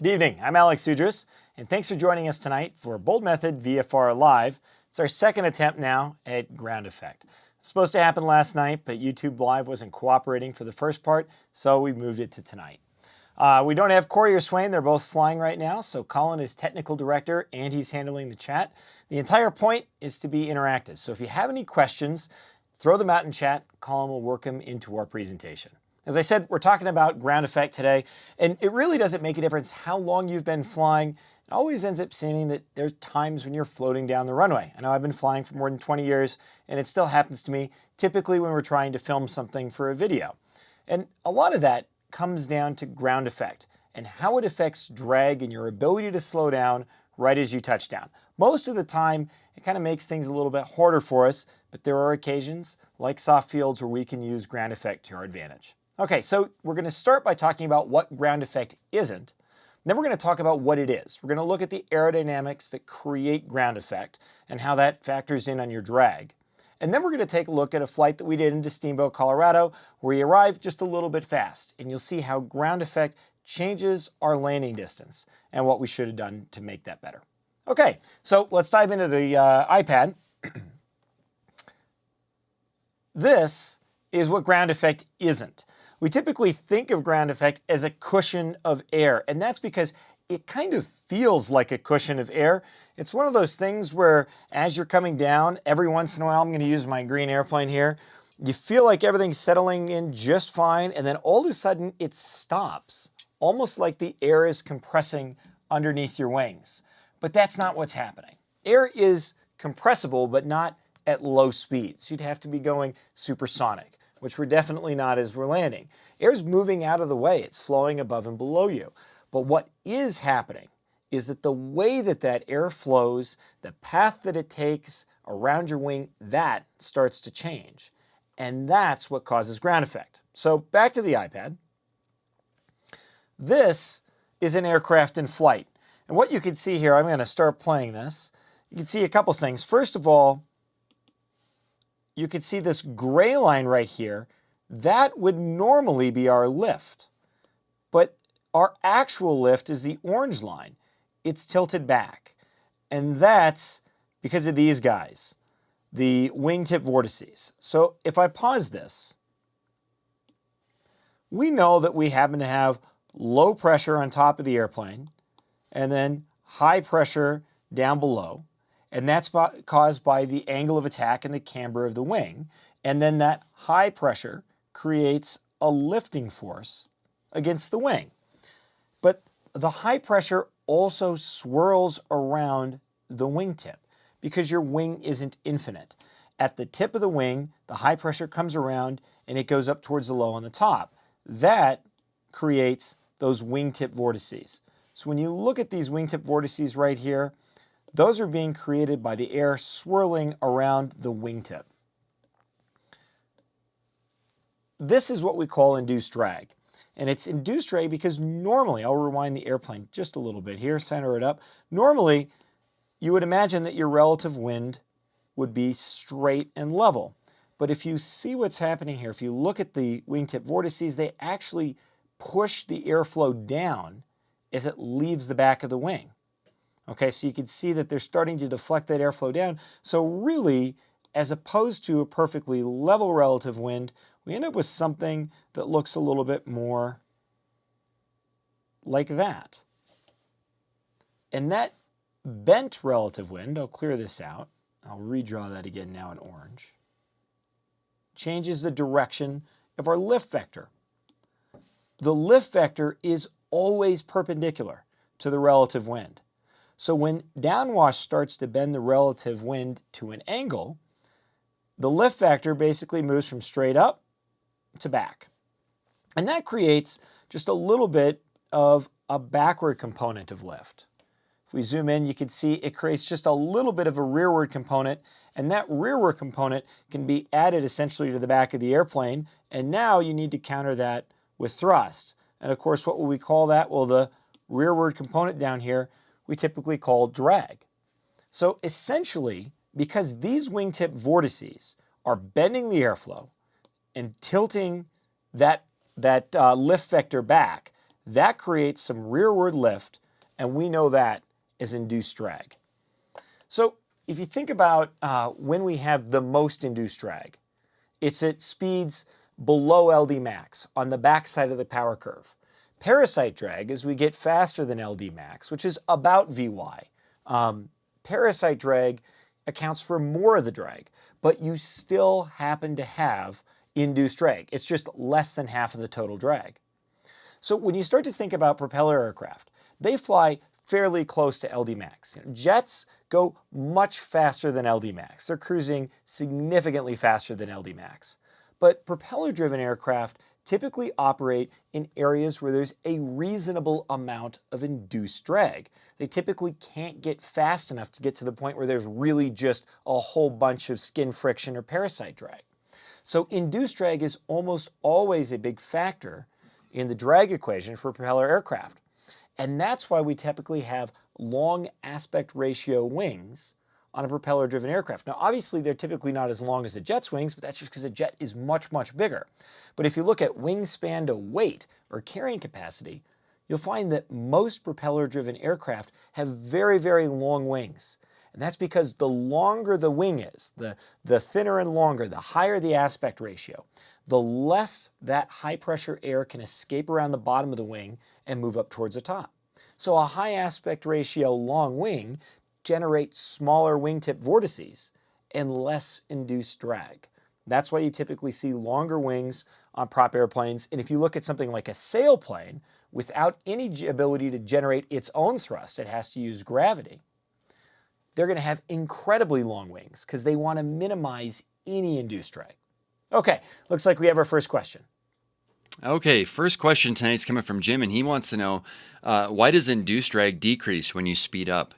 Good evening, I'm Alex Sudras, and thanks for joining us tonight for Boldmethod VFR Live. It's our second attempt now at ground effect. It's supposed to happen last night, but YouTube Live wasn't cooperating for the first part, so we moved it to tonight. We don't have Corey or Swain, they're both flying right now, so Colin is technical director and he's handling the chat. The entire point is to be interactive, so if you have any questions, throw them out in chat. Colin will work them into our presentation. As I said, we're talking about ground effect today, and it really doesn't make a difference how long you've been flying. It always ends up seeming that there's times when you're floating down the runway. I know I've been flying for more than 20 years, and it still happens to me, typically when we're trying to film something for a video. And a lot of that comes down to ground effect and how it affects drag and your ability to slow down right as you touch down. Most of the time, it kind of makes things a little bit harder for us, but there are occasions, like soft fields, where we can use ground effect to our advantage. Okay, so we're going to start by talking about what ground effect isn't. Then we're going to talk about what it is. We're going to look at the aerodynamics that create ground effect and how that factors in on your drag. And then we're going to take a look at a flight that we did into Steamboat, Colorado, where we arrived just a little bit fast. And you'll see how ground effect changes our landing distance and what we should have done to make that better. Okay, so let's dive into the iPad. This is what ground effect isn't. We typically think of ground effect as a cushion of air, and that's because it kind of feels like a cushion of air. It's one of those things where as you're coming down, every once in a while, I'm going to use my green airplane here, you feel like everything's settling in just fine, and then all of a sudden it stops, almost like the air is compressing underneath your wings. But that's not what's happening. Air is compressible, but not at low speeds. You'd have to be going supersonic, which we're definitely not as we're landing. Air's moving out of the way. It's flowing above and below you. But what is happening is that the way that that air flows, the path that it takes around your wing, that starts to change. And that's what causes ground effect. So back to the iPad. This is an aircraft in flight. And what you can see here, I'm going to start playing this. You can see a couple things. First of all, you can see this gray line right here. That would normally be our lift. But our actual lift is the orange line. It's tilted back. And that's because of these guys, the wingtip vortices. So if I pause this, we know that we happen to have low pressure on top of the airplane and then high pressure down below. And that's caused by the angle of attack and the camber of the wing. And then that high pressure creates a lifting force against the wing. But the high pressure also swirls around the wingtip because your wing isn't infinite. At the tip of the wing, the high pressure comes around and it goes up towards the low on the top. That creates those wingtip vortices. So when you look at these wingtip vortices right here, those are being created by the air swirling around the wingtip. This is what we call induced drag. And it's induced drag because normally, I'll rewind the airplane just a little bit here, center it up. Normally, you would imagine that your relative wind would be straight and level. But if you see what's happening here, if you look at the wingtip vortices, they actually push the airflow down as it leaves the back of the wing. Okay, so you can see that they're starting to deflect that airflow down. So really, as opposed to a perfectly level relative wind, we end up with something that looks a little bit more like that. And that bent relative wind, I'll clear this out. I'll redraw that again now in orange. Changes the direction of our lift vector. The lift vector is always perpendicular to the relative wind. So when downwash starts to bend the relative wind to an angle, the lift vector basically moves from straight up to back. And that creates just a little bit of a backward component of lift. If we zoom in, you can see it creates just a little bit of a rearward component, and that rearward component can be added essentially to the back of the airplane, and now you need to counter that with thrust. And of course, what will we call that? Well, the rearward component down here we typically call drag. So essentially, because these wingtip vortices are bending the airflow and tilting that lift vector back, That creates some rearward lift, and we know that is induced drag. So if you think about when we have the most induced drag, it's at speeds below LD max on the backside of the power curve. Parasite drag, as we get faster than LD max, which is about Vy. Parasite drag accounts for more of the drag, but you still happen to have induced drag. It's just less than half of the total drag. So when you start to think about propeller aircraft, they fly fairly close to LD max. Jets go much faster than LD max. They're cruising significantly faster than LD max. But propeller-driven aircraft typically operate in areas where there's a reasonable amount of induced drag. They typically can't get fast enough to get to the point where there's really just a whole bunch of skin friction or parasite drag. So induced drag is almost always a big factor in the drag equation for propeller aircraft. And that's why we typically have long aspect ratio wings on a propeller-driven aircraft. Now, obviously, they're typically not as long as a jet's wings, but that's just because a jet is much, much bigger. But if you look at wingspan to weight or carrying capacity, you'll find that most propeller-driven aircraft have very, very long wings. And that's because the longer the wing is, the thinner and longer, the higher the aspect ratio, the less that high-pressure air can escape around the bottom of the wing and move up towards the top. So a high aspect ratio long wing generates smaller wingtip vortices and less induced drag. That's why you typically see longer wings on prop airplanes. And if you look at something like a sailplane, without any ability to generate its own thrust, it has to use gravity, they're going to have incredibly long wings because they want to minimize any induced drag. Okay, looks like we have our first question. Okay, first question tonight is coming from Jim, and he wants to know, why does induced drag decrease when you speed up?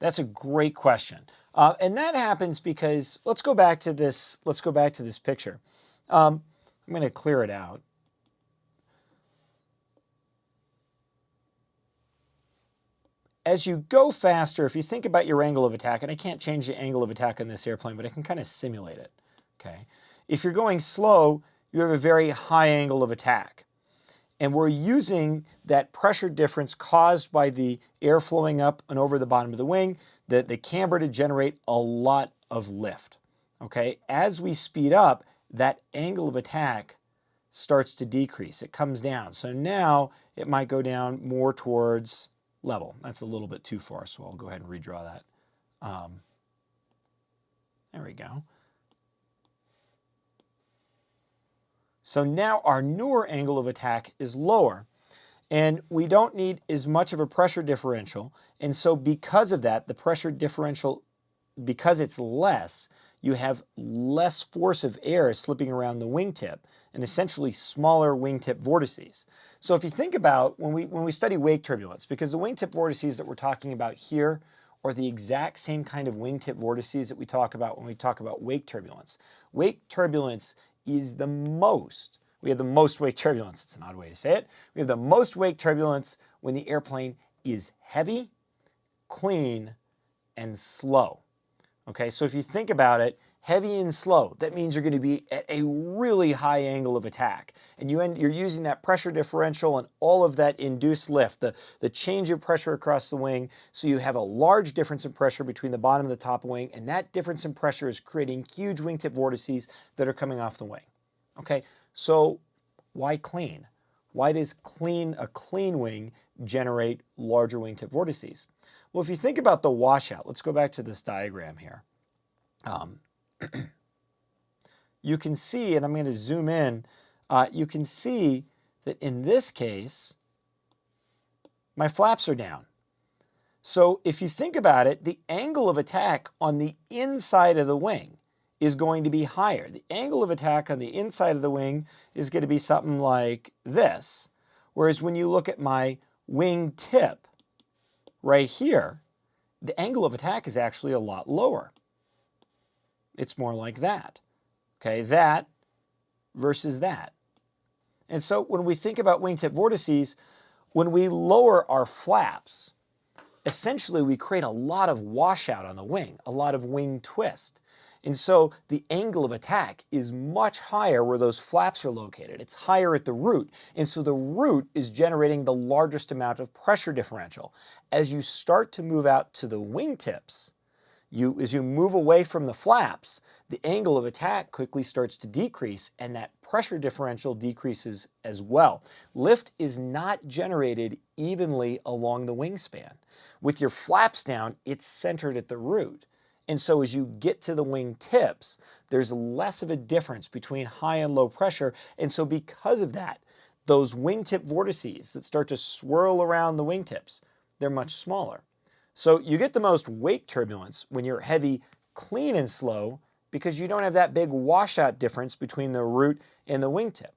That's a great question. And that happens because, let's go back to this picture. I'm going to clear it out. As you go faster, if you think about your angle of attack, and I can't change the angle of attack on this airplane, but I can kind of simulate it, okay? If you're going slow, you have a very high angle of attack. And we're using that pressure difference caused by the air flowing up and over the bottom of the wing, the camber to generate a lot of lift, okay? As we speed up, that angle of attack starts to decrease. It comes down. So now it might go down more towards level. That's a little bit too far, so I'll go ahead and redraw that. There we go. So now our newer angle of attack is lower, and we don't need as much of a pressure differential. And so because of that, the pressure differential, because it's less, you have less force of air slipping around the wingtip and essentially smaller wingtip vortices. So if you think about when we study wake turbulence, because the wingtip vortices that we're talking about here are the exact same kind of wingtip vortices that we talk about when we talk about wake turbulence. Wake turbulence is we have the most wake turbulence. It's an odd way to say it. We have the most wake turbulence when the airplane is heavy, clean, and slow. Okay, so if you think about it, heavy and slow, that means you're going to be at a really high angle of attack. And you're using that pressure differential and all of that induced lift, the change of pressure across the wing, so you have a large difference in pressure between the bottom and the top wing, and that difference in pressure is creating huge wingtip vortices that are coming off the wing. Okay, so why clean? Why does a clean wing generate larger wingtip vortices? Well, if you think about the washout, let's go back to this diagram here. You can see, and I'm going to zoom in, you can see that in this case, my flaps are down. So if you think about it, the angle of attack on the inside of the wing is going to be higher. The angle of attack on the inside of the wing is going to be something like this. Whereas when you look at my wing tip right here, the angle of attack is actually a lot lower. It's more like that. Okay, that versus that. And so when we think about wingtip vortices, when we lower our flaps, essentially we create a lot of washout on the wing, a lot of wing twist. And so the angle of attack is much higher where those flaps are located. It's higher at the root. And so the root is generating the largest amount of pressure differential. As you start to move out to the wingtips, as you move away from the flaps, the angle of attack quickly starts to decrease, and that pressure differential decreases as well. Lift is not generated evenly along the wingspan. With your flaps down, it's centered at the root. And so as you get to the wing tips, there's less of a difference between high and low pressure. And so because of that, those wingtip vortices that start to swirl around the wingtips, they're much smaller. So you get the most wake turbulence when you're heavy, clean, and slow because you don't have that big washout difference between the root and the wingtip.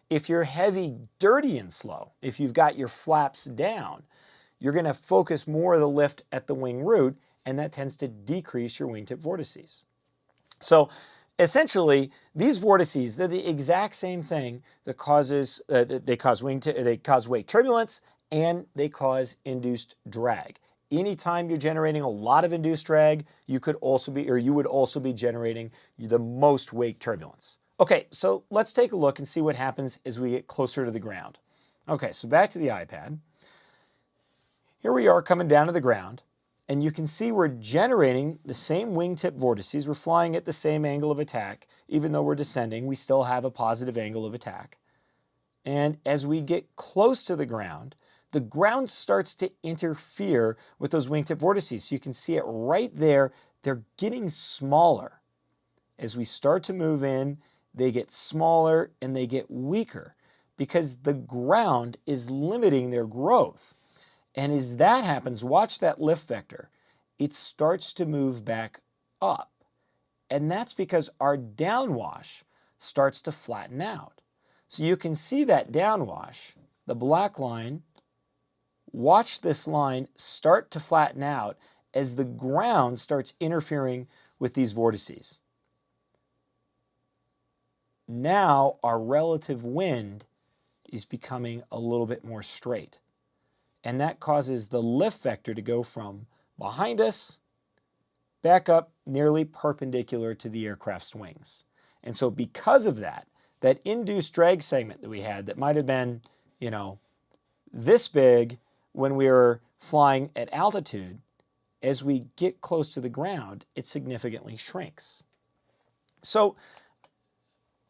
If you're heavy, dirty, and slow, if you've got your flaps down, you're going to focus more of the lift at the wing root, and that tends to decrease your wingtip vortices. So essentially, these vortices, they're the exact same thing that causes, they cause wake turbulence, and they cause induced drag. Anytime you're generating a lot of induced drag, you would also be generating the most wake turbulence. Okay, so let's take a look and see what happens as we get closer to the ground. Okay, so back to the iPad. Here we are coming down to the ground, and you can see we're generating the same wingtip vortices. We're flying at the same angle of attack. Even though we're descending, we still have a positive angle of attack. And as we get close to the ground starts to interfere with those wingtip vortices. So you can see it right there. They're getting smaller. As we start to move in, they get smaller and they get weaker because the ground is limiting their growth. And as that happens, watch that lift vector. It starts to move back up. And that's because our downwash starts to flatten out. So you can see that downwash, the black line. Watch this line start to flatten out as the ground starts interfering with these vortices. Now our relative wind is becoming a little bit more straight. And that causes the lift vector to go from behind us back up nearly perpendicular to the aircraft's wings. And so because of that, that induced drag segment that we had that might have been, this big when we were flying at altitude, as we get close to the ground, it significantly shrinks. So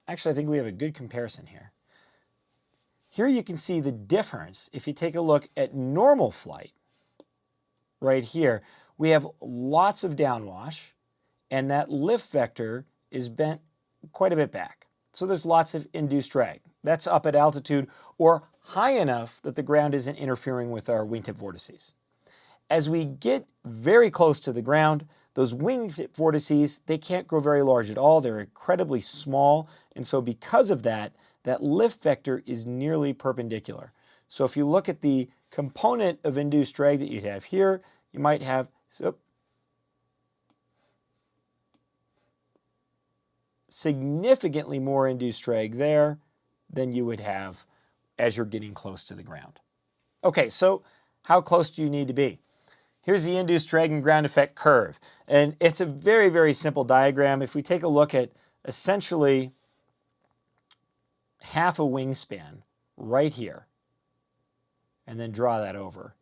actually, I think we have a good comparison here. Here you can see the difference. If you take a look at normal flight, right here, we have lots of downwash, and that lift vector is bent quite a bit back. So there's lots of induced drag. That's up at altitude or high enough that the ground isn't interfering with our wingtip vortices. As we get very close to the ground, those wingtip vortices, they can't grow very large at all. They're incredibly small. And so because of that, that lift vector is nearly perpendicular. So if you look at the component of induced drag that you'd have here, you might have significantly more induced drag there than you would have as you're getting close to the ground. Okay, so how close do you need to be? Here's the induced drag and ground effect curve. And it's a very, very simple diagram. If we take a look at essentially half a wingspan right here, and then draw that over,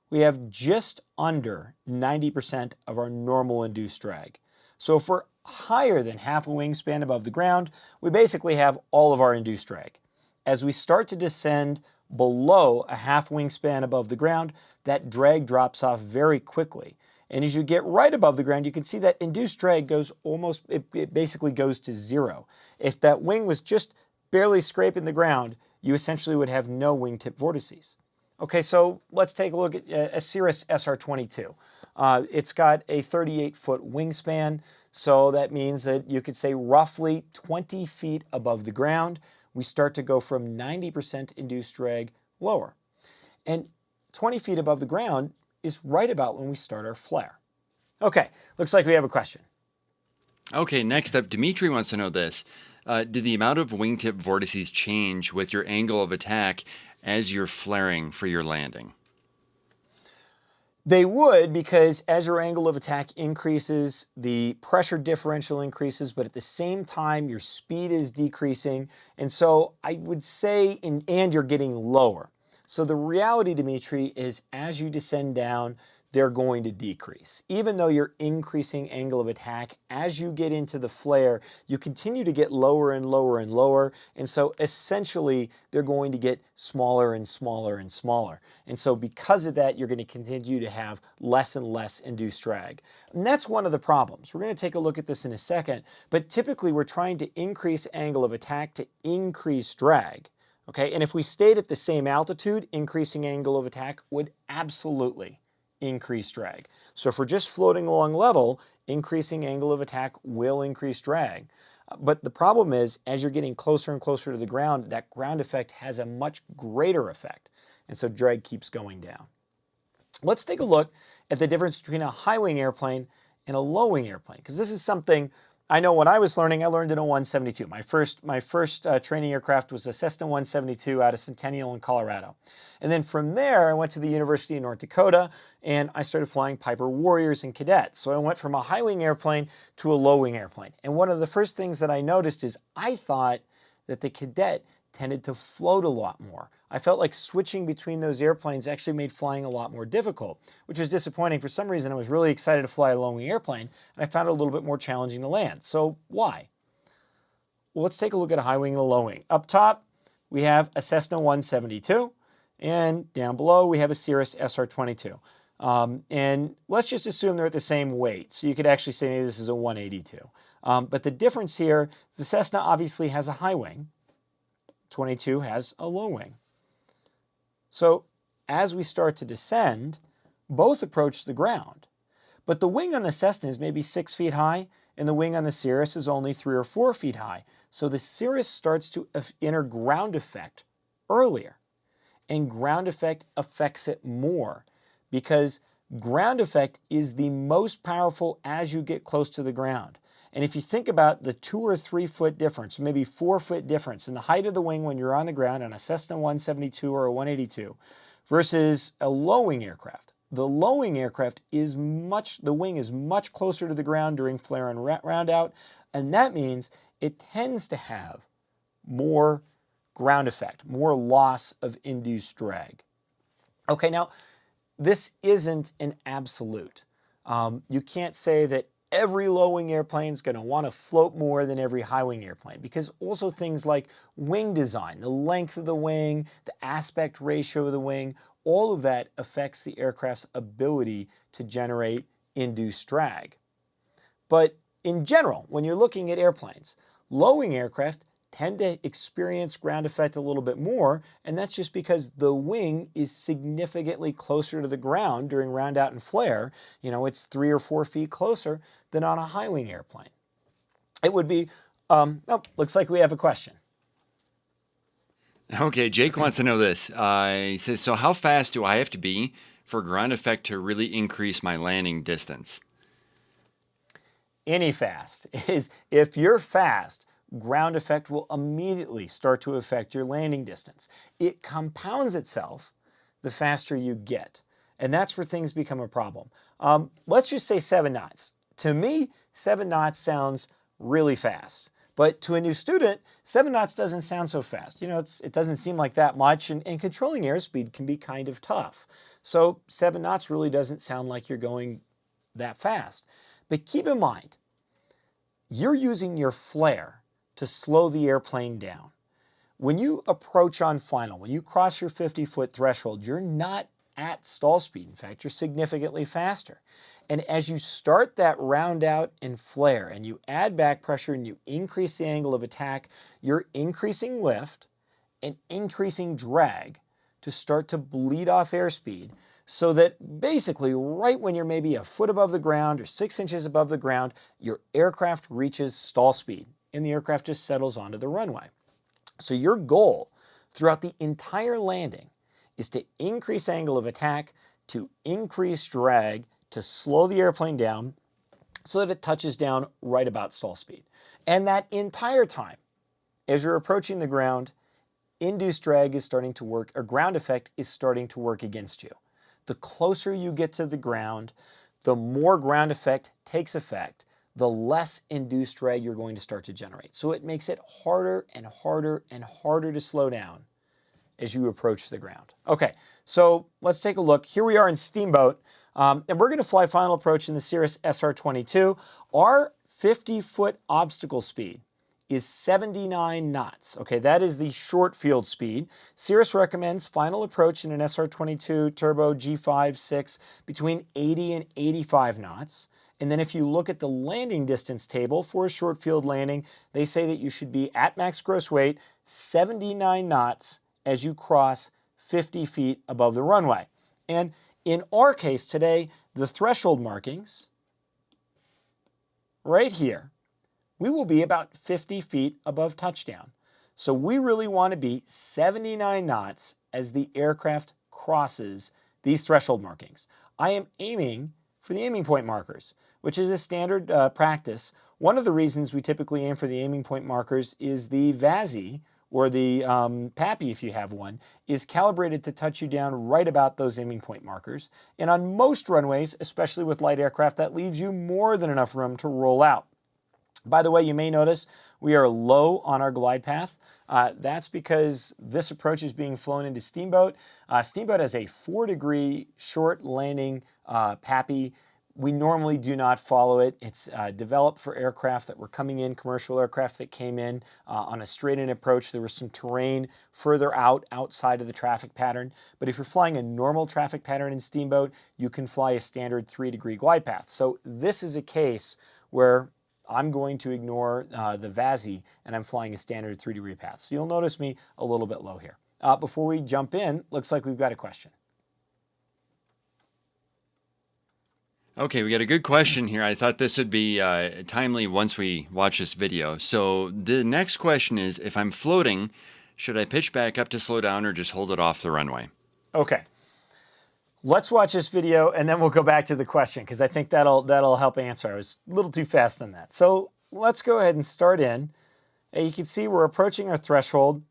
we have just under 90% of our normal induced drag. So if we're higher than half a wingspan above the ground, we basically have all of our induced drag. As we start to descend below a half wingspan above the ground, that drag drops off very quickly. And as you get right above the ground, you can see that induced drag goes it basically goes to zero. If that wing was just barely scraping the ground, you essentially would have no wingtip vortices. Okay, so let's take a look at a Cirrus SR-22. It's got a 38-foot wingspan, so that means that you could say roughly 20 feet above the ground, we start to go from 90% induced drag lower. And 20 feet above the ground is right about when we start our flare. Okay, looks like we have a question. Okay, next up, Dimitri wants to know this. Did the amount of wingtip vortices change with your angle of attack as you're flaring for your landing? They would, because as your angle of attack increases, the pressure differential increases, but at the same time, your speed is decreasing. And so I would say, and you're getting lower. So the reality, Dimitri, is as you descend down, they're going to decrease. Even though you're increasing angle of attack, as you get into the flare, you continue to get lower and lower and lower. And so essentially, they're going to get smaller and smaller and smaller. And so because of that, you're going to continue to have less and less induced drag. And that's one of the problems. We're going to take a look at this in a second, but typically we're trying to increase angle of attack to increase drag. Okay, and if we stayed at the same altitude, increasing angle of attack would absolutely increase drag. So if we're just floating along level, increasing angle of attack will increase drag. But the problem is, as you're getting closer and closer to the ground, that ground effect has a much greater effect. And so drag keeps going down. Let's take a look at the difference between a high-wing airplane and a low-wing airplane, because this is something I know when I was learning, I learned in a 172. My first training aircraft was a Cessna 172 out of Centennial in Colorado. And then from there, I went to the University of North Dakota, and I started flying Piper Warriors and Cadets. So I went from a high-wing airplane to a low-wing airplane. And one of the first things that I noticed is I thought that the Cadet tended to float a lot more. I felt like switching between those airplanes actually made flying a lot more difficult, which was disappointing. For some reason, I was really excited to fly a low-wing airplane, and I found it a little bit more challenging to land. So why? Well, let's take a look at a high-wing and a low-wing. Up top, we have a Cessna 172, and down below, we have a Cirrus SR-22. And let's just assume they're at the same weight. So you could actually say maybe this is a 182. But the difference here, the Cessna obviously has a high wing. 22 has a low wing. So as we start to descend, both approach the ground. But the wing on the Cessna is maybe 6 feet high, and the wing on the Cirrus is only 3 or 4 feet high. So the Cirrus starts to enter ground effect earlier. And ground effect affects it more, because ground effect is the most powerful as you get close to the ground. And if you think about the 2 or 3 foot difference, maybe 4 foot difference in the height of the wing when you're on the ground on a Cessna 172 or a 182 versus a low-wing aircraft. The low-wing aircraft is the wing is much closer to the ground during flare and round out, and that means it tends to have more ground effect, more loss of induced drag. Okay, now this isn't an absolute. You can't say that every low-wing airplane is going to want to float more than every high-wing airplane, because also things like wing design, the length of the wing, the aspect ratio of the wing, all of that affects the aircraft's ability to generate induced drag. But in general, when you're looking at airplanes, low-wing aircraft tend to experience ground effect a little bit more, and that's just because the wing is significantly closer to the ground during round out and flare. You know, it's 3 or 4 feet closer than on a high wing airplane. It would be, looks like we have a question. Okay, Jake wants to know this. He says, so how fast do I have to be for ground effect to really increase my landing distance? Any fast is, if you're fast, ground effect will immediately start to affect your landing distance. It compounds itself the faster you get, and that's where things become a problem. Let's just say 7 knots. To me, 7 knots sounds really fast, but to a new student, 7 knots doesn't sound so fast. You know, it doesn't seem like that much, and controlling airspeed can be kind of tough. So 7 knots really doesn't sound like you're going that fast. But keep in mind, you're using your flare to slow the airplane down. When you approach on final, when you cross your 50-foot threshold, you're not at stall speed. In fact, you're significantly faster. And as you start that round out and flare, and you add back pressure and you increase the angle of attack, you're increasing lift and increasing drag to start to bleed off airspeed, so that basically right when you're maybe a foot above the ground or 6 inches above the ground, your aircraft reaches stall speed and the aircraft just settles onto the runway. So your goal throughout the entire landing is to increase angle of attack, to increase drag, to slow the airplane down so that it touches down right about stall speed. And that entire time, as you're approaching the ground, induced drag is starting to work, or ground effect is starting to work against you. the closer you get to the ground, the more ground effect takes effect, the less induced drag you're going to start to generate. So it makes it harder and harder and harder to slow down as you approach the ground. Okay, so let's take a look. Here we are in Steamboat, and we're going to fly final approach in the Cirrus SR-22. Our 50-foot obstacle speed is 79 knots. Okay, that is the short field speed. Cirrus recommends final approach in an SR-22 turbo G5-6 between 80 and 85 knots. And then if you look at the landing distance table for a short field landing, they say that you should be at max gross weight, 79 knots, as you cross 50 feet above the runway. And in our case today, the threshold markings, right here, we will be about 50 feet above touchdown. So we really want to be 79 knots as the aircraft crosses these threshold markings. I am aiming for the aiming point markers, which is a standard practice. One of the reasons we typically aim for the aiming point markers is the VASI, or the PAPI, if you have one, is calibrated to touch you down right about those aiming point markers. And on most runways, especially with light aircraft, that leaves you more than enough room to roll out. By the way, you may notice we are low on our glide path. That's because this approach is being flown into Steamboat. Steamboat has a 4-degree short landing PAPI. We normally do not follow it. It's developed for aircraft that were coming in, commercial aircraft that came in on a straight-in approach. There was some terrain further outside of the traffic pattern. But if you're flying a normal traffic pattern in Steamboat, you can fly a standard 3-degree glide path. So this is a case where I'm going to ignore the VASI and I'm flying a standard 3-degree path. So you'll notice me a little bit low here. Before we jump in, looks like we've got a question. Okay, we got a good question here. I thought this would be timely once we watch this video. So the next question is, if I'm floating, should I pitch back up to slow down or just hold it off the runway? Okay. Let's watch this video and then we'll go back to the question because I think that'll help answer. I was a little too fast on that. So let's go ahead and start in. And you can see we're approaching our threshold.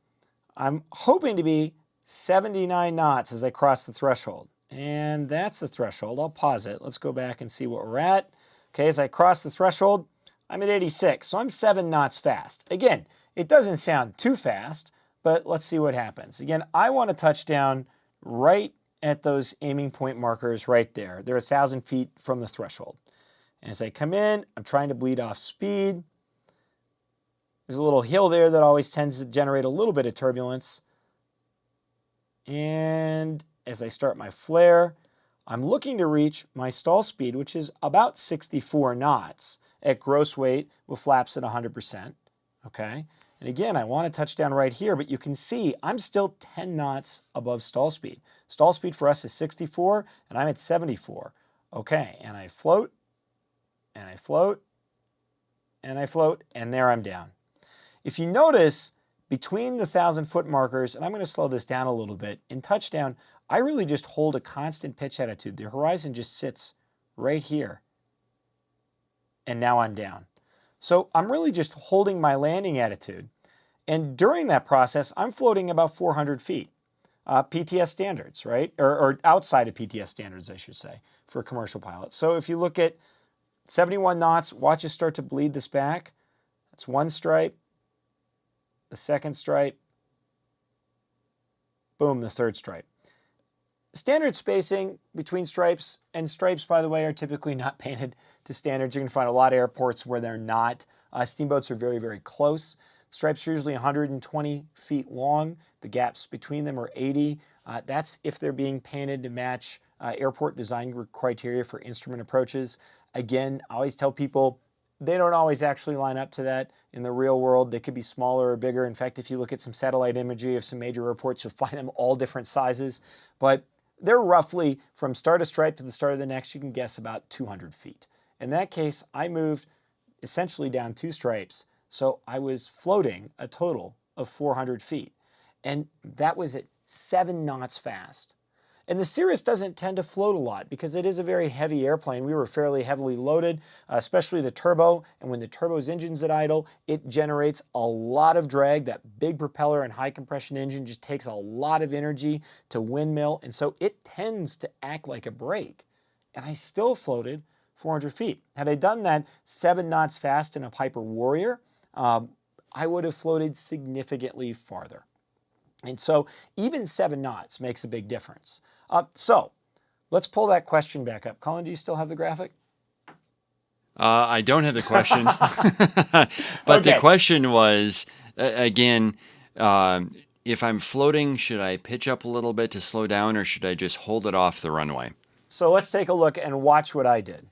I'm hoping to be 79 knots as I cross the threshold. And that's the threshold. I'll pause it. Let's go back and see what we're at. Okay, as I cross the threshold, I'm at 86, so I'm 7 knots fast. Again, it doesn't sound too fast, but let's see what happens. Again, I want to touch down right at those aiming point markers right there. They're 1,000 feet from the threshold. And as I come in, I'm trying to bleed off speed. There's a little hill there that always tends to generate a little bit of turbulence. And as I start my flare, I'm looking to reach my stall speed, which is about 64 knots at gross weight with flaps at 100%. Okay, and again, I want to touch down right here, but you can see I'm still 10 knots above stall speed. Stall speed for us is 64, and I'm at 74. Okay, and I float, and I float, and I float, and there I'm down. If you notice, between the 1,000-foot markers, and I'm going to slow this down a little bit, in touchdown, I really just hold a constant pitch attitude. The horizon just sits right here. And now I'm down. So I'm really just holding my landing attitude. And during that process, I'm floating about 400 feet. PTS standards, right? Or outside of PTS standards, I should say, for a commercial pilot. So if you look at 71 knots, watch it start to bleed this back. That's one stripe. The second stripe. Boom, the third stripe. Standard spacing between stripes, and stripes, by the way, are typically not painted to standards. You can find a lot of airports where they're not. Steamboats are very, very close. Stripes are usually 120 feet long. The gaps between them are 80. That's if they're being painted to match airport design criteria for instrument approaches. Again, I always tell people they don't always actually line up to that in the real world. They could be smaller or bigger. In fact, if you look at some satellite imagery of some major airports, you'll find them all different sizes. But they're roughly from start of stripe to the start of the next, you can guess about 200 feet. In that case, I moved essentially down 2 stripes. So I was floating a total of 400 feet. And that was at 7 knots fast. And the Cirrus doesn't tend to float a lot because it is a very heavy airplane. We were fairly heavily loaded, especially the turbo. And when the turbo's engine's at idle, it generates a lot of drag. That big propeller and high compression engine just takes a lot of energy to windmill. And so it tends to act like a brake. And I still floated 400 feet. Had I done that 7 knots fast in a Piper Warrior, I would have floated significantly farther. And so even 7 knots makes a big difference. So let's pull that question back up. Colin, do you still have the graphic? I don't have the question, but the question was, again, if I'm floating, should I pitch up a little bit to slow down, or should I just hold it off the runway? So let's take a look and watch what I did.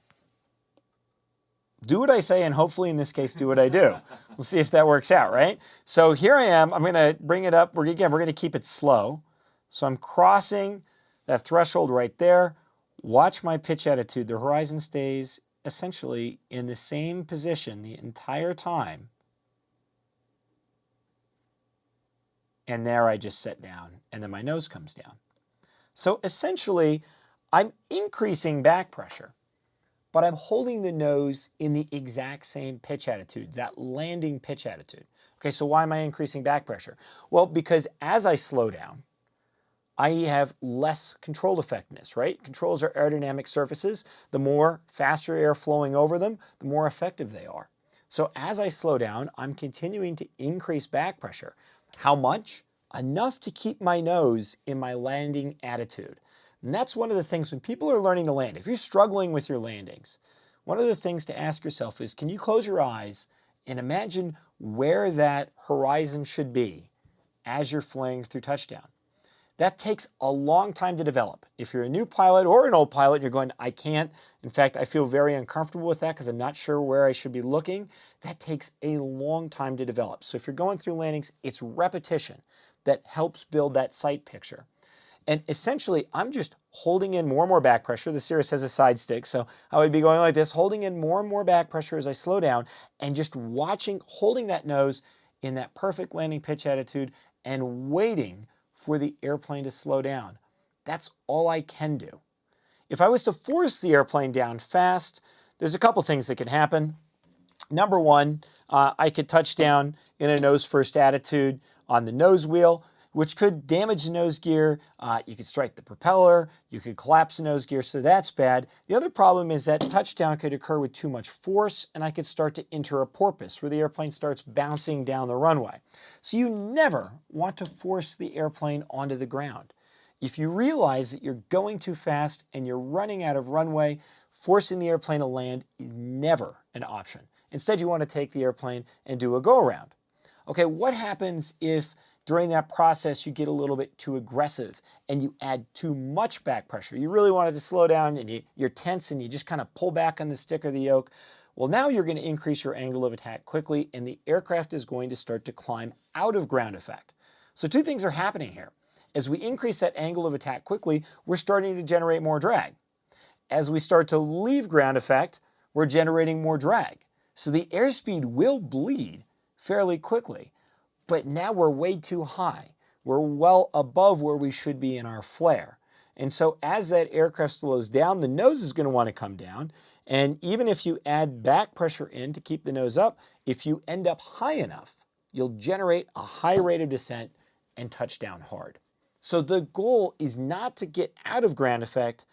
Do what I say, and hopefully in this case, do what I do. We'll see if that works out, right? So here I am. I'm going to bring it up. We're going to keep it slow. So I'm crossing that threshold right there. Watch my pitch attitude. The horizon stays essentially in the same position the entire time. And there I just sit down, and then my nose comes down. So essentially, I'm increasing back pressure, but I'm holding the nose in the exact same pitch attitude, that landing pitch attitude. Okay, so why am I increasing back pressure? Well, because as I slow down, I have less control effectiveness, right? Controls are aerodynamic surfaces. The more faster air flowing over them, the more effective they are. So as I slow down, I'm continuing to increase back pressure. How much? Enough to keep my nose in my landing attitude. And that's one of the things when people are learning to land. If you're struggling with your landings, one of the things to ask yourself is, can you close your eyes and imagine where that horizon should be as you're flying through touchdown? That takes a long time to develop. If you're a new pilot or an old pilot and you're going, I can't, in fact, I feel very uncomfortable with that because I'm not sure where I should be looking, that takes a long time to develop. So if you're going through landings, it's repetition that helps build that sight picture. And essentially, I'm just holding in more and more back pressure. The Cirrus has a side stick, so I would be going like this, holding in more and more back pressure as I slow down, and just watching, holding that nose in that perfect landing pitch attitude and waiting for the airplane to slow down. That's all I can do. If I was to force the airplane down fast, there's a couple things that could happen. Number one, I could touch down in a nose first attitude on the nose wheel, which could damage the nose gear. You could strike the propeller, you could collapse the nose gear, so that's bad. The other problem is that touchdown could occur with too much force, and I could start to enter a porpoise, where the airplane starts bouncing down the runway. So you never want to force the airplane onto the ground. If you realize that you're going too fast and you're running out of runway, forcing the airplane to land is never an option. Instead, you want to take the airplane and do a go-around. Okay, what happens if during that process you get a little bit too aggressive and you add too much back pressure? You really wanted to slow down and you're tense and you just kind of pull back on the stick or the yoke. Well, now you're going to increase your angle of attack quickly and the aircraft is going to start to climb out of ground effect. So two things are happening here. As we increase that angle of attack quickly, we're starting to generate more drag. As we start to leave ground effect, we're generating more drag. So the airspeed will bleed fairly quickly, but now we're way too high. We're well above where we should be in our flare. And so as that aircraft slows down, the nose is going to want to come down. And even if you add back pressure in to keep the nose up, if you end up high enough, you'll generate a high rate of descent and touch down hard. So the goal is not to get out of ground effect,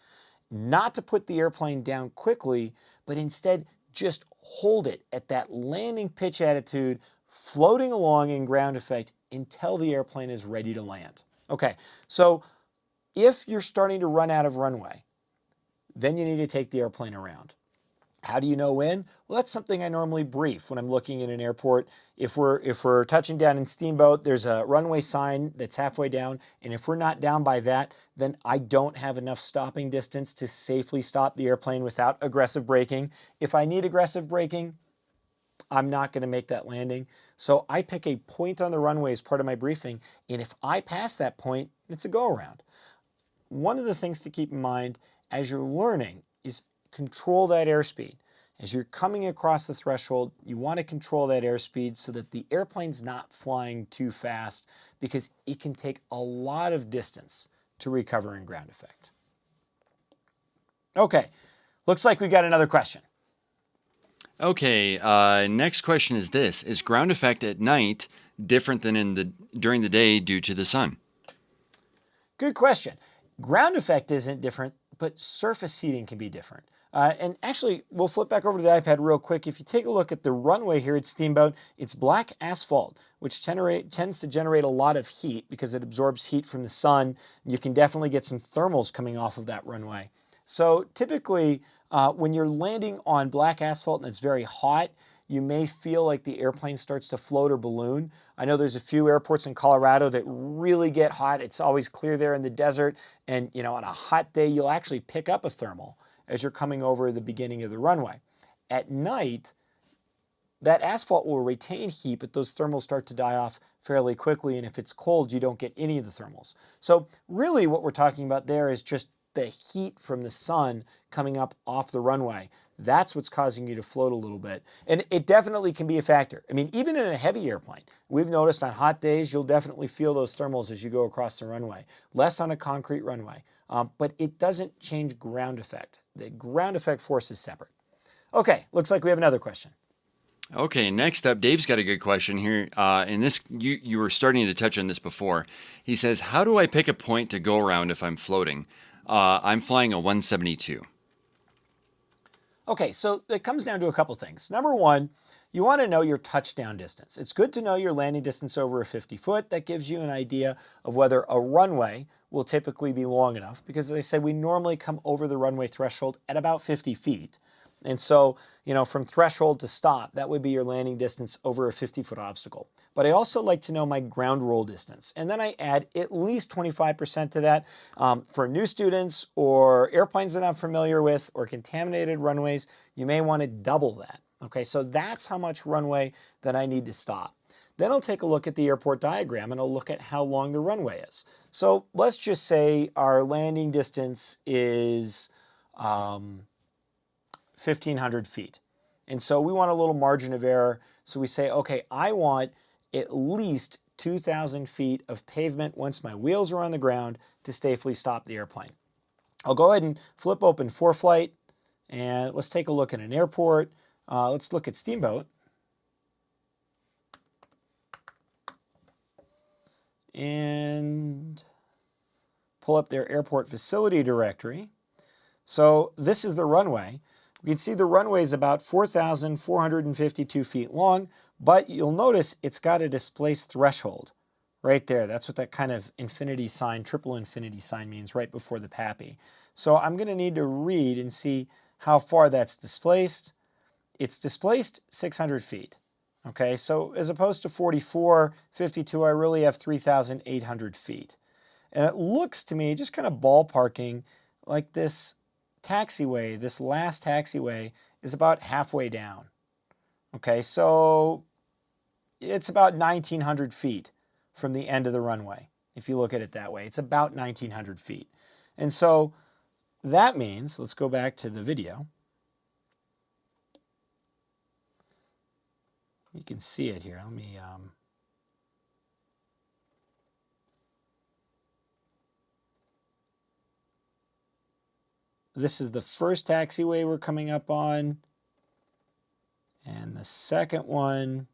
not to put the airplane down quickly, but instead just hold it at that landing pitch attitude, floating along in ground effect until the airplane is ready to land. Okay, so if you're starting to run out of runway, then you need to take the airplane around. How do you know when? Well, that's something I normally brief when I'm looking in an airport. If we're touching down in Steamboat, there's a runway sign that's halfway down, and if we're not down by that, then I don't have enough stopping distance to safely stop the airplane without aggressive braking. If I need aggressive braking, I'm not going to make that landing. So I pick a point on the runway as part of my briefing, and if I pass that point, it's a go-around. One of the things to keep in mind as you're learning is control that airspeed. As you're coming across the threshold, you want to control that airspeed so that the airplane's not flying too fast, because it can take a lot of distance to recover in ground effect. Okay, looks like we got another question. Okay, next question is this. Is ground effect at night different than during the day due to the sun? Good question. Ground effect isn't different, but surface heating can be different. And actually, we'll flip back over to the iPad real quick. If you take a look at the runway here at Steamboat, it's black asphalt, which tends to generate a lot of heat because it absorbs heat from the sun. You can definitely get some thermals coming off of that runway. So typically, when you're landing on black asphalt and it's very hot, you may feel like the airplane starts to float or balloon. I know there's a few airports in Colorado that really get hot. It's always clear there in the desert. And on a hot day, you'll actually pick up a thermal as you're coming over the beginning of the runway. At night, that asphalt will retain heat, but those thermals start to die off fairly quickly. And if it's cold, you don't get any of the thermals. So really what we're talking about there is just the heat from the sun coming up off the runway. That's what's causing you to float a little bit. And it definitely can be a factor. I mean, even in a heavy airplane, we've noticed on hot days, you'll definitely feel those thermals as you go across the runway. Less on a concrete runway, but it doesn't change ground effect. The ground effect force is separate. Okay, looks like we have another question. Okay, next up, Dave's got a good question here. And this, you were starting to touch on this before. He says, how do I pick a point to go around if I'm floating? I'm flying a 172. Okay, so it comes down to a couple things. Number one, you want to know your touchdown distance. It's good to know your landing distance over a 50 foot. That gives you an idea of whether a runway will typically be long enough, because as I said, we normally come over the runway threshold at about 50 feet. And so, from threshold to stop, that would be your landing distance over a 50-foot obstacle. But I also like to know my ground roll distance. And then I add at least 25% to that. For new students or airplanes that I'm familiar with or contaminated runways, you may want to double that. Okay, so that's how much runway that I need to stop. Then I'll take a look at the airport diagram and I'll look at how long the runway is. So let's just say our landing distance is 1,500 feet. And so we want a little margin of error. So we say, okay, I want at least 2,000 feet of pavement once my wheels are on the ground to safely stop the airplane. I'll go ahead and flip open ForeFlight and let's take a look at an airport. Let's look at Steamboat. And pull up their airport facility directory. So this is the runway. We can see the runway is about 4,452 feet long, but you'll notice it's got a displaced threshold right there. That's what that kind of infinity sign, triple infinity sign means right before the PAPI. So I'm going to need to read and see how far that's displaced. It's displaced 600 feet. Okay, so as opposed to 4,452, I really have 3,800 feet. And it looks to me, just kind of ballparking, like this taxiway, this last taxiway is about halfway down. Okay, so it's about 1,900 feet from the end of the runway. If you look at it that way, it's about 1,900 feet. And so that means, let's go back to the video. You can see it here. Let me this is the first taxiway we're coming up on. And the second one,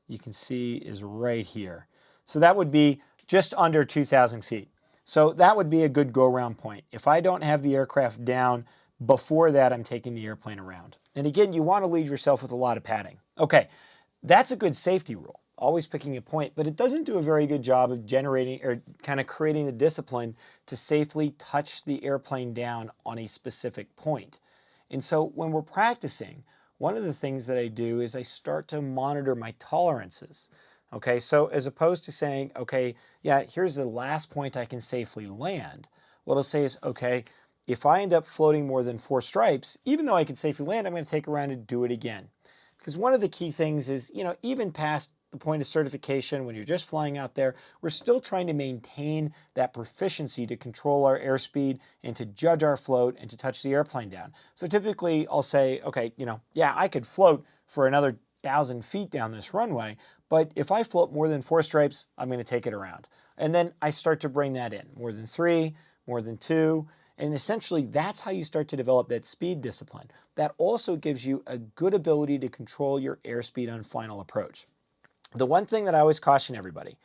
you can see, is right here. So that would be just under 2,000 feet. So that would be a good go-around point. If I don't have the aircraft down before that, I'm taking the airplane around. And again, you want to leave yourself with a lot of padding. Okay, that's a good safety rule, always picking a point, but it doesn't do a very good job of generating or kind of creating the discipline to safely touch the airplane down on a specific point. And so when we're practicing, one of the things that I do is I start to monitor my tolerances. Okay, so as opposed to saying, okay, yeah, here's the last point I can safely land, what I'll say is, okay, if I end up floating more than 4 stripes, even though I can safely land, I'm going to take around and do it again. Because one of the key things is, even past the point of certification, when you're just flying out there, we're still trying to maintain that proficiency to control our airspeed and to judge our float and to touch the airplane down. So typically I'll say, okay, yeah, I could float for another 1,000 feet down this runway, but if I float more than 4 stripes, I'm going to take it around. And then I start to bring that in, more than 3, more than 2, and essentially that's how you start to develop that speed discipline. That also gives you a good ability to control your airspeed on final approach. The one thing that I always caution everybody,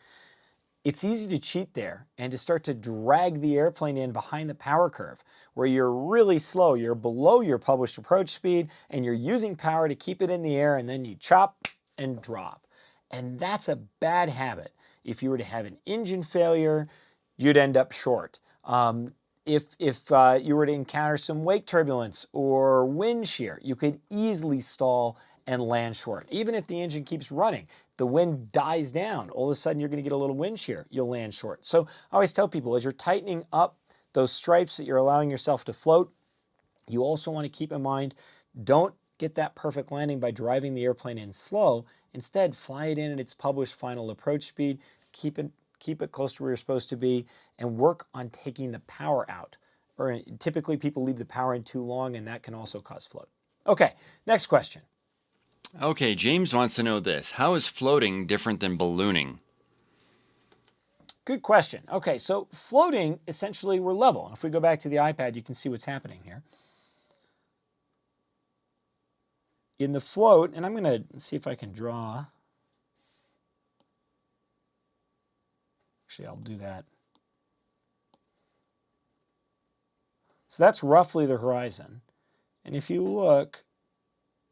it's easy to cheat there and to start to drag the airplane in behind the power curve where you're really slow, you're below your published approach speed, and you're using power to keep it in the air, and then you chop and drop. And that's a bad habit. If you were to have an engine failure, you'd end up short. If you were to encounter some wake turbulence or wind shear, you could easily stall and land short. Even if the engine keeps running, the wind dies down, all of a sudden you're going to get a little wind shear, you'll land short. So I always tell people, as you're tightening up those stripes that you're allowing yourself to float, you also want to keep in mind, don't get that perfect landing by driving the airplane in slow. Instead, fly it in at its published final approach speed, keep it close to where you're supposed to be, and work on taking the power out. Or typically people leave the power in too long, and that can also cause float. Okay, next question. Okay, James wants to know this. How is floating different than ballooning? Good question. Okay, so floating, essentially we're level. If we go back to the iPad, you can see what's happening here. In the float, and I'm going to see if I can draw. Actually, I'll do that. So that's roughly the horizon. And if you look,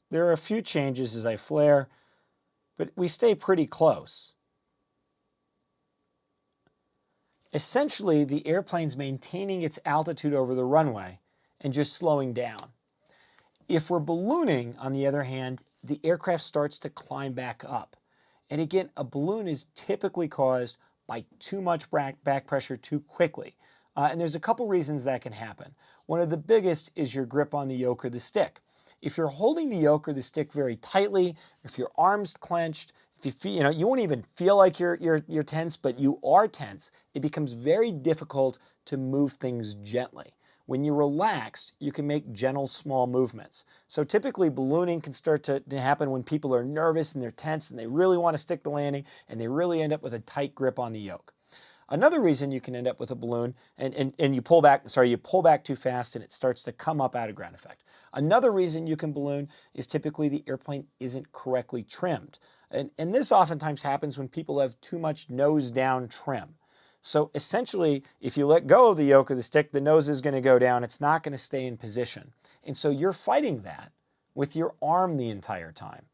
there are a few changes as I flare, but we stay pretty close. Essentially, the airplane's maintaining its altitude over the runway and just slowing down. If we're ballooning, on the other hand, the aircraft starts to climb back up. And again, a balloon is typically caused by too much back pressure too quickly. And there's a couple reasons that can happen. One of the biggest is your grip on the yoke or the stick. If you're holding the yoke or the stick very tightly, if your arm's clenched, if you feel, you won't even feel like you're tense, but you are tense, it becomes very difficult to move things gently. When you're relaxed, you can make gentle, small movements. So typically ballooning can start to happen when people are nervous and they're tense and they really want to stick the landing and they really end up with a tight grip on the yoke. Another reason you can end up with a balloon, and you pull back too fast and it starts to come up out of ground effect. Another reason you can balloon is typically the airplane isn't correctly trimmed. And this oftentimes happens when people have too much nose down trim. So essentially, if you let go of the yoke or the stick, the nose is going to go down. It's not going to stay in position. And so you're fighting that with your arm the entire time.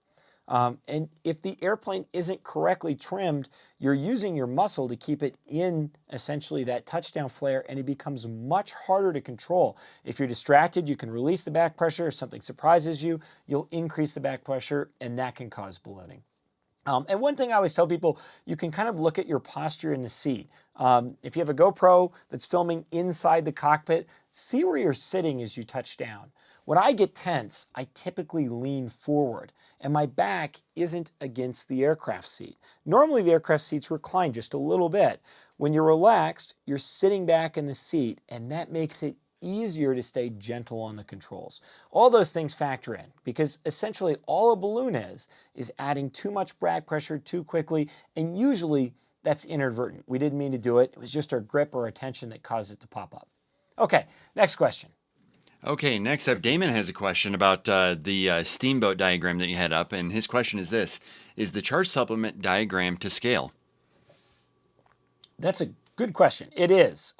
And if the airplane isn't correctly trimmed, you're using your muscle to keep it in essentially that touchdown flare, and it becomes much harder to control. If you're distracted, you can release the back pressure. If something surprises you, you'll increase the back pressure, and that can cause ballooning. And one thing I always tell people, you can kind of look at your posture in the seat. If you have a GoPro that's filming inside the cockpit, see where you're sitting as you touch down. When I get tense, I typically lean forward, and my back isn't against the aircraft seat. Normally, the aircraft seats recline just a little bit. When you're relaxed, you're sitting back in the seat, and that makes it easier to stay gentle on the controls. All those things factor in because essentially all a balloon is adding too much back pressure too quickly, and usually that's inadvertent. We didn't mean to do it. It was just our grip or our tension that caused it to pop up. Okay, next question. Okay, next up, Damon has a question about the Steamboat diagram that you had up, and his question is this: is the chart supplement diagram to scale? That's a good question. It is.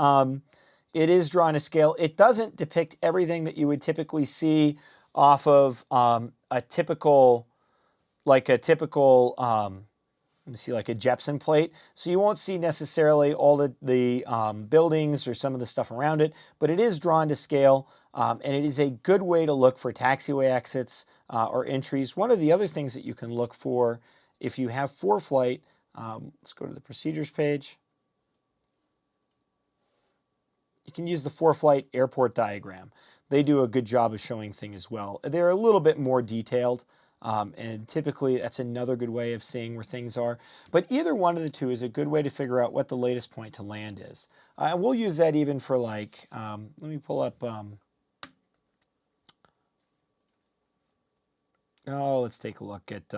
It is drawn to scale. It doesn't depict everything that you would typically see off of a typical, like a Jepson plate. So you won't see necessarily all the buildings or some of the stuff around it, but it is drawn to scale, and it is a good way to look for taxiway exits or entries. One of the other things that you can look for if you have ForeFlight, let's go to the procedures page. You can use the ForeFlight airport diagram. They do a good job of showing things as well. They're a little bit more detailed, and typically that's another good way of seeing where things are. But either one of the two is a good way to figure out what the latest point to land is. And we'll use that even for like, let me pull up, let's take a look at,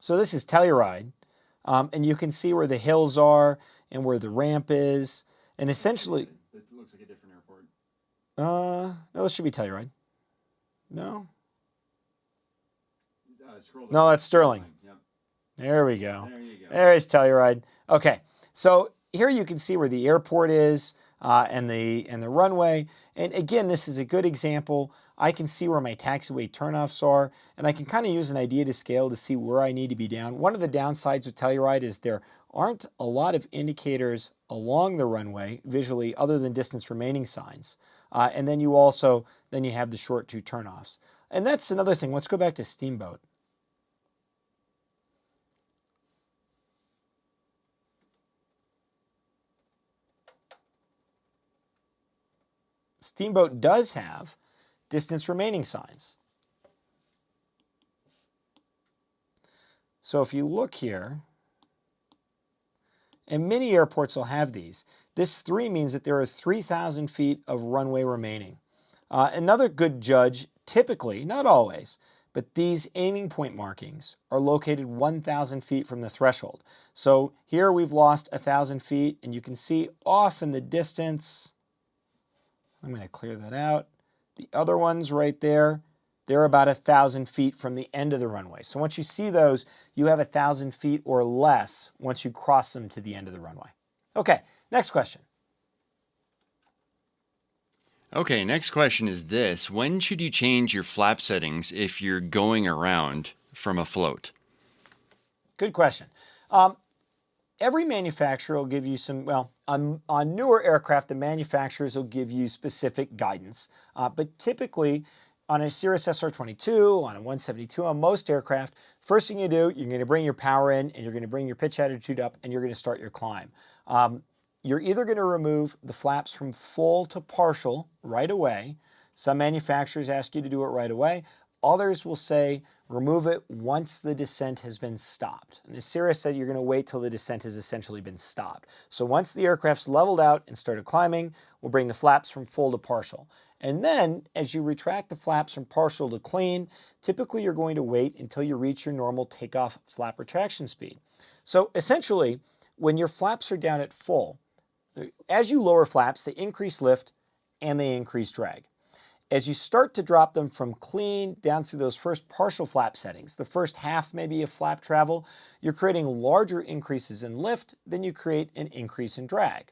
So this is Telluride, and you can see where the hills are and where the ramp is. And essentially, It looks like a different airport. no, this should be Telluride. No? Scroll No, down. that's Sterling. Yep. There we go. There you go. There's Telluride. Okay, so here you can see where the airport is and the runway. And again, this is a good example. I can see where my taxiway turnoffs are, and I can kind of use an idea to scale to see where I need to be down. One of the downsides with Telluride is there aren't a lot of indicators along the runway visually other than distance remaining signs. And then you have the short two turnoffs. And that's another thing. Let's go back to Steamboat. Steamboat does have distance remaining signs. So if you look here, and many airports will have these, this 3 means that there are 3,000 feet of runway remaining. Another good judge, typically, not always, but these aiming point markings are located 1,000 feet from the threshold. So here we've lost 1,000 feet, and you can see off in the distance, I'm going to clear that out. The other ones right there, they're about 1,000 feet from the end of the runway. So once you see those, you have 1,000 feet or less once you cross them to the end of the runway. Okay, next question. Okay, next question is this. When should you change your flap settings if you're going around from a float? Good question. Every manufacturer will give you some, well, on newer aircraft, the manufacturers will give you specific guidance. But typically, on a Cirrus SR-22, on a 172, on most aircraft, first thing you do, you're going to bring your power in, and you're going to bring your pitch attitude up, and you're going to start your climb. You're either going to remove the flaps from full to partial right away. Some manufacturers ask you to do it right away. Others will say remove it once the descent has been stopped. And the Cirrus said you're going to wait till the descent has essentially been stopped. So once the aircraft's leveled out and started climbing, we'll bring the flaps from full to partial. And then as you retract the flaps from partial to clean, typically you're going to wait until you reach your normal takeoff flap retraction speed. So essentially, when your flaps are down at full, as you lower flaps, they increase lift and they increase drag. As you start to drop them from clean down through those first partial flap settings, the first half maybe of flap travel, you're creating larger increases in lift than you create an increase in drag.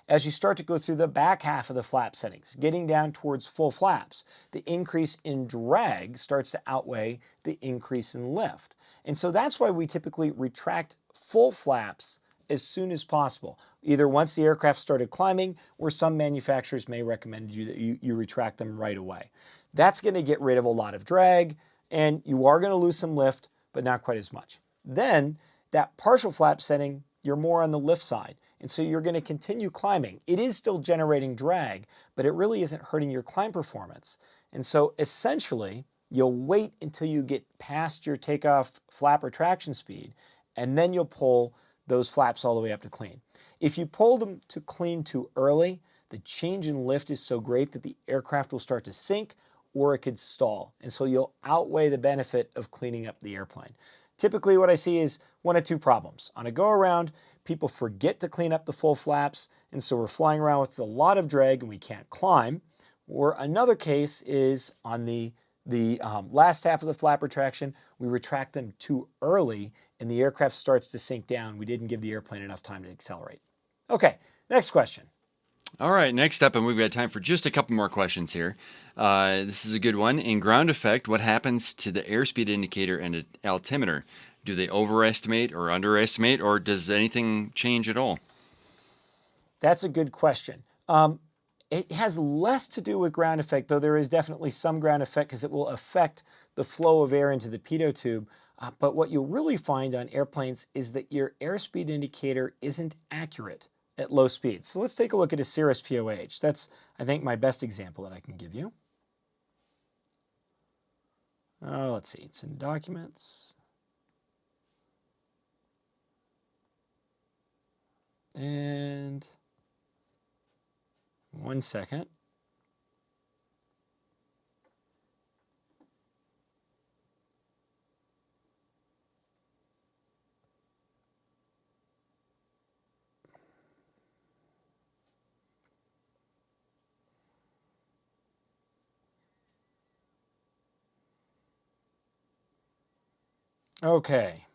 As you start to go through the back half of the flap settings, getting down towards full flaps, the increase in drag starts to outweigh the increase in lift. And so that's why we typically retract full flaps as soon as possible, either once the aircraft started climbing, or some manufacturers may recommend you that you retract them right away. That's going to get rid of a lot of drag, and you are going to lose some lift, but not quite as much. Then that partial flap setting, you're more on the lift side, and so you're going to continue climbing. It is still generating drag, but it really isn't hurting your climb performance. And so essentially, you'll wait until you get past your takeoff flap retraction speed, and then you'll pull those flaps all the way up to clean. If you pull them to clean too early, the change in lift is so great that the aircraft will start to sink or it could stall. And so you'll outweigh the benefit of cleaning up the airplane. Typically what I see is one of two problems. On a go around, people forget to clean up the full flaps, and so we're flying around with a lot of drag and we can't climb. Or another case is on the last half of the flap retraction, we retract them too early and the aircraft starts to sink down. We didn't give the airplane enough time to accelerate. Okay, next question. All right, next up, and we've got time for just a couple more questions here. This is a good one. In ground effect, what happens to the airspeed indicator and altimeter? Do they overestimate or underestimate, or does anything change at all? That's a good question. It has less to do with ground effect, though there is definitely some ground effect because it will affect the flow of air into the pitot tube. But what you'll really find on airplanes is that your airspeed indicator isn't accurate at low speeds. So let's take a look at a Cirrus POH. That's, I think, my best example that I can give you. Let's see, it's in Documents. And 1 second. Okay.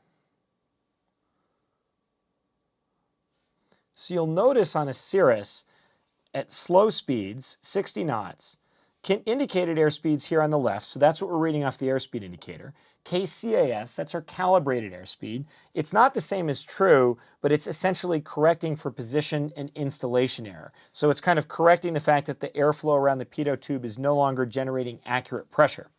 So you'll notice on a Cirrus at slow speeds, 60 knots, indicated airspeeds here on the left, so that's what we're reading off the airspeed indicator. KCAS, that's our calibrated airspeed. It's not the same as true, but it's essentially correcting for position and installation error. So it's kind of correcting the fact that the airflow around the pitot tube is no longer generating accurate pressure.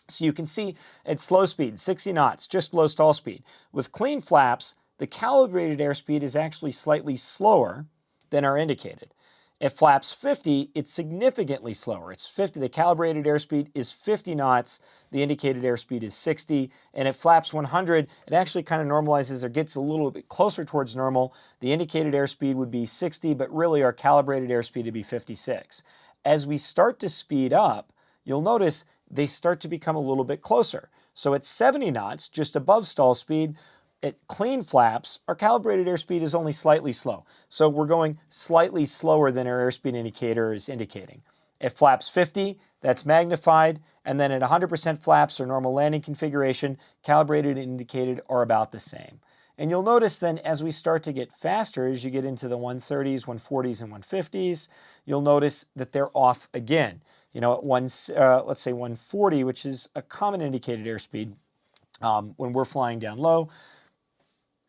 So you can see at slow speed, 60 knots, just below stall speed. With clean flaps, the calibrated airspeed is actually slightly slower than our indicated. At flaps 50, it's significantly slower. It's 50. The calibrated airspeed is 50 knots. The indicated airspeed is 60. And at flaps 100, it actually kind of normalizes or gets a little bit closer towards normal. The indicated airspeed would be 60, but really our calibrated airspeed would be 56. As we start to speed up, you'll notice they start to become a little bit closer. So at 70 knots, just above stall speed, at clean flaps, our calibrated airspeed is only slightly slow. So we're going slightly slower than our airspeed indicator is indicating. At flaps 50, that's magnified. And then at 100% flaps or normal landing configuration, calibrated and indicated are about the same. And you'll notice then as we start to get faster, as you get into the 130s, 140s, and 150s, you'll notice that they're off again. You know, at let's say 140, which is a common indicated airspeed when we're flying down low,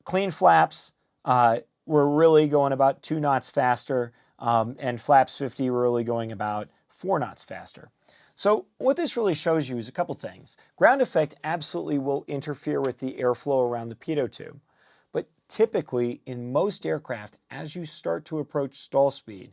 clean flaps, we're really going about 2 knots faster, and flaps 50, we're really going about 4 knots faster. So what this really shows you is a couple things. Ground effect absolutely will interfere with the airflow around the pitot tube, but typically in most aircraft, as you start to approach stall speed,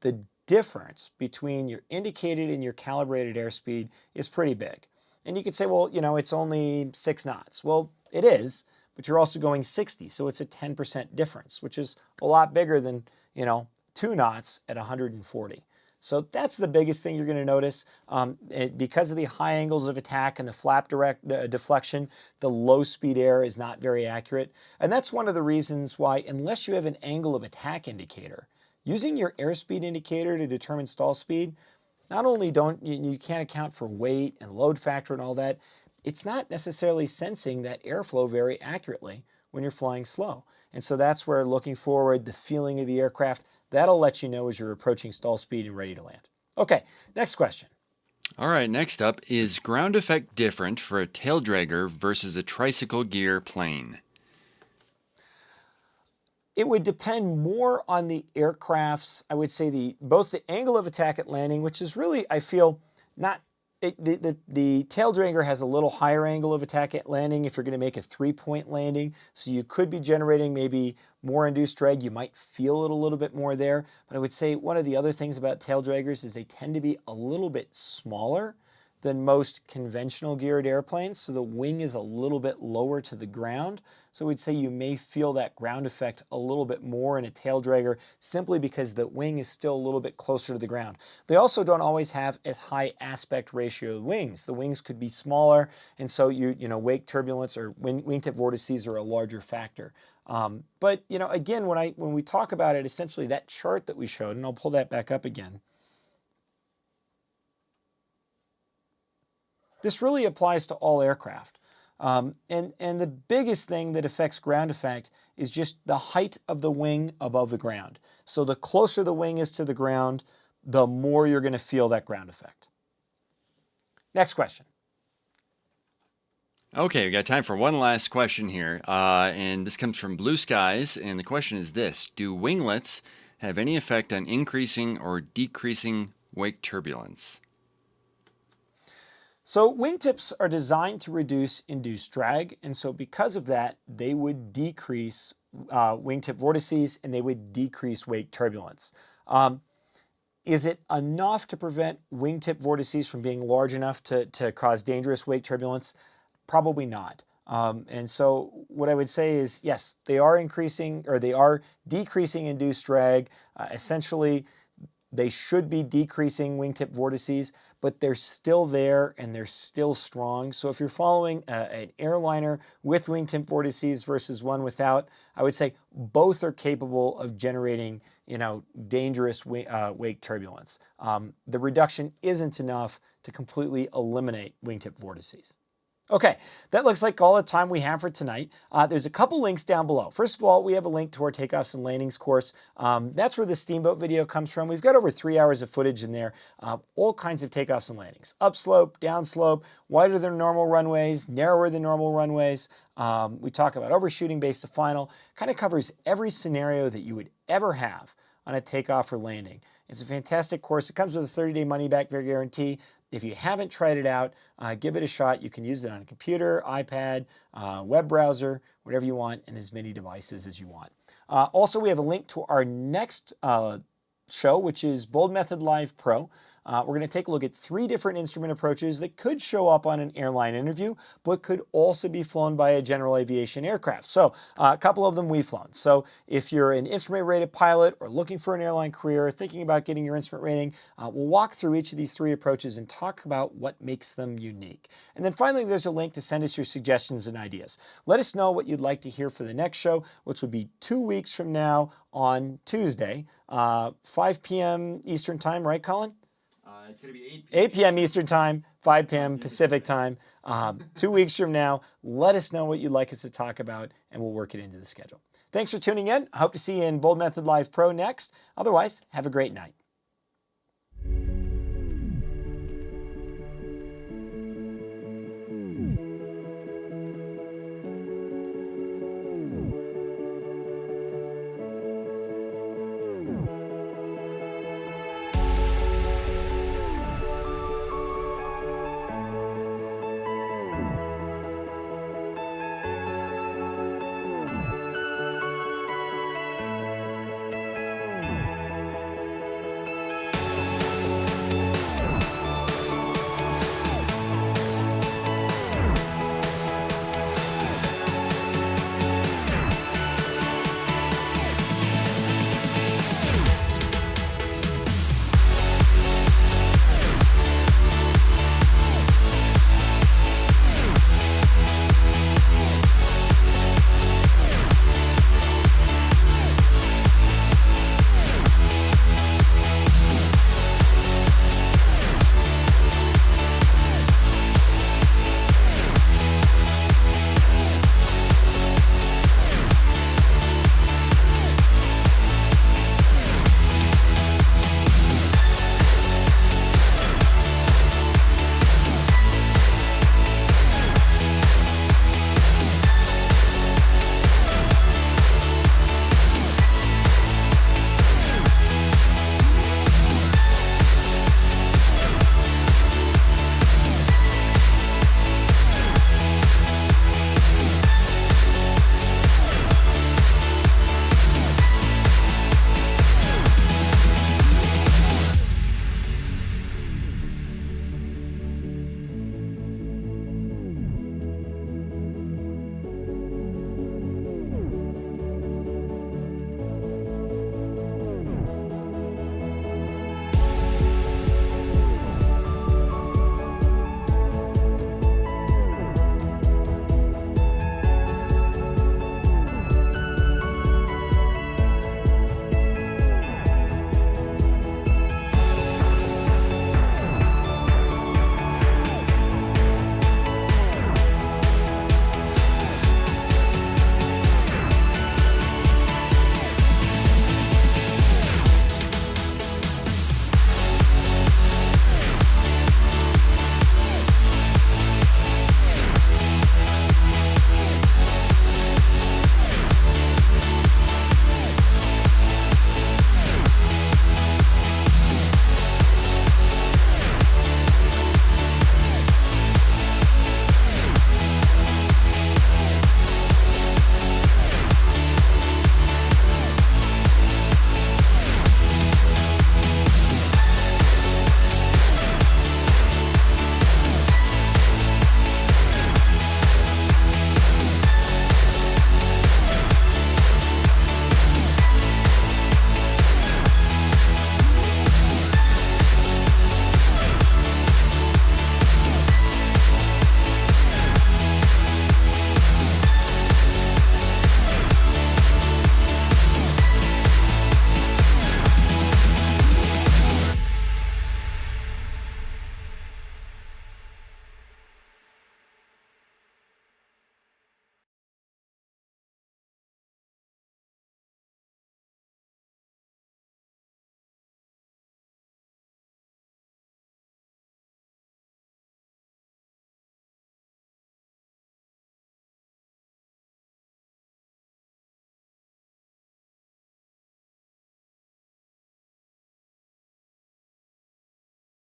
the difference between your indicated and your calibrated airspeed is pretty big. And you could say, well, you know, it's only 6 knots. Well, it is, but you're also going 60, so it's a 10% difference, which is a lot bigger than, you know, 2 knots at 140. So that's the biggest thing you're going to notice. Because of the high angles of attack and the flap deflection, the low speed air is not very accurate. And that's one of the reasons why, unless you have an angle of attack indicator, using your airspeed indicator to determine stall speed, not only you can't account for weight and load factor and all that, it's not necessarily sensing that airflow very accurately when you're flying slow. And so that's where looking forward, the feeling of the aircraft, that'll let you know as you're approaching stall speed and ready to land. Okay, next question. All right, next up, is ground effect different for a taildragger versus a tricycle gear plane? It would depend more on the aircraft's, I would say, both the angle of attack at landing, which is really, I feel, not the taildragger has a little higher angle of attack at landing if you're going to make a 3-point landing. So you could be generating maybe more induced drag. You might feel it a little bit more there. But I would say one of the other things about taildraggers is they tend to be a little bit smaller than most conventional geared airplanes. So the wing is a little bit lower to the ground. So we'd say you may feel that ground effect a little bit more in a taildragger simply because the wing is still a little bit closer to the ground. They also don't always have as high aspect ratio wings. The wings could be smaller, and so you know, wake turbulence or wingtip vortices are a larger factor. But you know, again, when we talk about it, essentially that chart that we showed, and I'll pull that back up again. This really applies to all aircraft. And the biggest thing that affects ground effect is just the height of the wing above the ground. So the closer the wing is to the ground, the more you're going to feel that ground effect. Next question. Okay, we got time for one last question here. And this comes from Blue Skies. And the question is this: do winglets have any effect on increasing or decreasing wake turbulence? So wingtips are designed to reduce induced drag, and so because of that, they would decrease wingtip vortices and they would decrease wake turbulence. Is it enough to prevent wingtip vortices from being large enough to cause dangerous wake turbulence? Probably not. And so what I would say is, yes, they are increasing, or they are decreasing induced drag. Essentially, they should be decreasing wingtip vortices, but they're still there and they're still strong. So if you're following an airliner with wingtip vortices versus one without, I would say both are capable of generating, you know, dangerous wake turbulence. The reduction isn't enough to completely eliminate wingtip vortices. Okay, that looks like all the time we have for tonight. There's a couple links down below. First of all, we have a link to our takeoffs and landings course. That's where the Steamboat video comes from. We've got over 3 hours of footage in there, all kinds of takeoffs and landings. Upslope, downslope, wider than normal runways, narrower than normal runways. We talk about overshooting base to final. Kind of covers every scenario that you would ever have on a takeoff or landing. It's a fantastic course. It comes with a 30-day money-back guarantee. If you haven't tried it out, give it a shot. You can use it on a computer, iPad, web browser, whatever you want, and as many devices as you want. Also, we have a link to our next show, which is Boldmethod Live Pro. We're going to take a look at 3 different instrument approaches that could show up on an airline interview, but could also be flown by a general aviation aircraft. So a couple of them we've flown. So if you're an instrument rated pilot or looking for an airline career, thinking about getting your instrument rating, we'll walk through each of these 3 approaches and talk about what makes them unique. And then finally, there's a link to send us your suggestions and ideas. Let us know what you'd like to hear for the next show, which will be 2 weeks from now on Tuesday, 5 p.m. Eastern Time, right, Colin? It's going to be 8 p.m. Eastern Time, 5 p.m. Pacific Time. 2 weeks from now, let us know what you'd like us to talk about, and we'll work it into the schedule. Thanks for tuning in. I hope to see you in Boldmethod Live Pro next. Otherwise, have a great night.